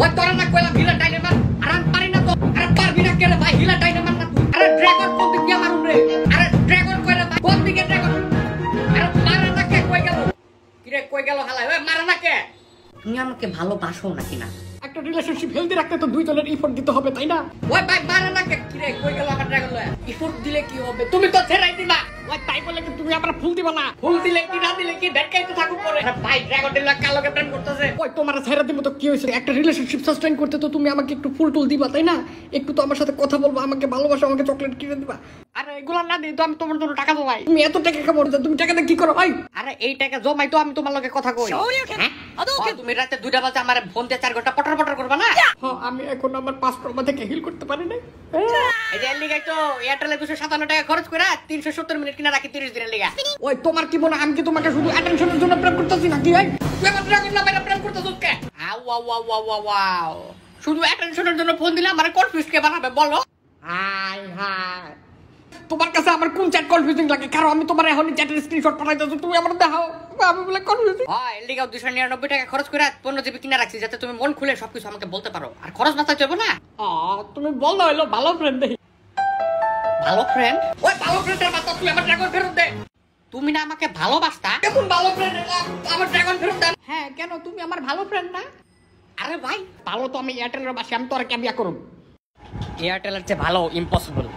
ওই তোরা না কইলা হিলা ডাইনে মার আর আমি পারি না তো আরে পারবি না কেন ভাই হিলা ডাইনে মার না আরে ড্রাগন কোন দিক দিয়ে মারুম রে আরে ড্রাগন কইরা ভাই কোন দিকে ড্রাগন আরে মারে না কে কই গেল কিরে কই গেল হালাই ওই মারে না কে তুমি আমাকে ভালোবাসো নাকি না একটা রিলেশনশিপ হেলদি রাখতে তো দুই জনের এফোর্ট দিতে হবে তাই না? ওই ভাই মারে না কে কিরে কই গেল আমার ড্রাগন লয়া এফোর্ট দিলে কি হবে তুমি তো ছেড়াই দিবা ওই তাই বলে কি তুমি আমার ফুল দিবা না? ফুল দিলে কি না দিলে কি ঢাকাইতে থাকুক পরে আরে ভাই ড্রাগন দিলা কালোকে প্রেম করতেছে ওই তোমার ছেড়ে দিব তো কি হয়েছে? একটা রিলেশনশিপ সাস্টেইন করতে তো তুমি আমাকে একটু ফুল টুল দিবা তাই না? একটু তো আমার সাথে কথা বলবা, আমাকে ভালোবাসো, আমাকে চকলেট কিনে দিবা। আরে এগুলো না দিই তো আমি তোমার জন্য টাকা জমাই। তুমি এত টাকা কামাও তুমি টাকা দিয়ে কি করো ভাই? আরে এই টাকা জমাই তো আমি তোমার লগে কথা কই তুমি রাতে 2টা বাজে আমার ফোন দিয়ে 4 ঘন্টা পটর পটর করবা না হ্যাঁ আমি এখন আমার পাসপোর্ট মধ্যে হিল করতে পারি না। এই যে লিগাই তো এয়ারটেলে 257 টাকা খরচ করে 370 মিনিট কিনা রাখি 30 দিনের লিগা ওই তোমার কি মনে আমি কি তোমাকে শুধু অ্যাটেনশনের জন্য প্রেম করতেছি নাকি ভাই? তুই আমার ড্রাগন না মেরা প্রেম করতেছস কে ওয়াও শুধু অ্যাটেনশনের জন্য ফোন দিলে আমার কনফিউজ কে বানাবে বলো হাই হাই তোমার কাছে আমার কোন চ্যাট কনফিউজিং লাগে? কারণ আমি তোমার এখন চ্যাটের স্ক্রিনশট পাঠাইতেছি, তুমি আমার দেখাও, আমি বলে কনফিউজিং। হয় লিগাও 299 টাকা খরচ করে 15 জিবি কিনা রাখছি যাতে তুমি মন খুলে সবকিছু আমাকে বলতে পারো আর খরচ বাঁচাতে হবে না। তুমি বললো হলো ভালো ফ্রেন্ড দেখি। ভালো ফ্রেন্ড? ওই ভালো ফ্রেন্ডের মাথা তুই আমার ড্রাগন ফেরত দে। তুমি না আমাকে ভালোবাসতা, কেমন ভালো ফ্রেন্ড আমার ড্রাগন ফেরত দেন। হ্যাঁ কেন তুমি আমার ভালো ফ্রেন্ড না? আরে ভাই ভালো তো আমি এয়ারটেলের বাসি, আমি তো আর ক্যাবিয়া করব। এয়ারটেলের চেয়ে ভালো ইম্পসিবল।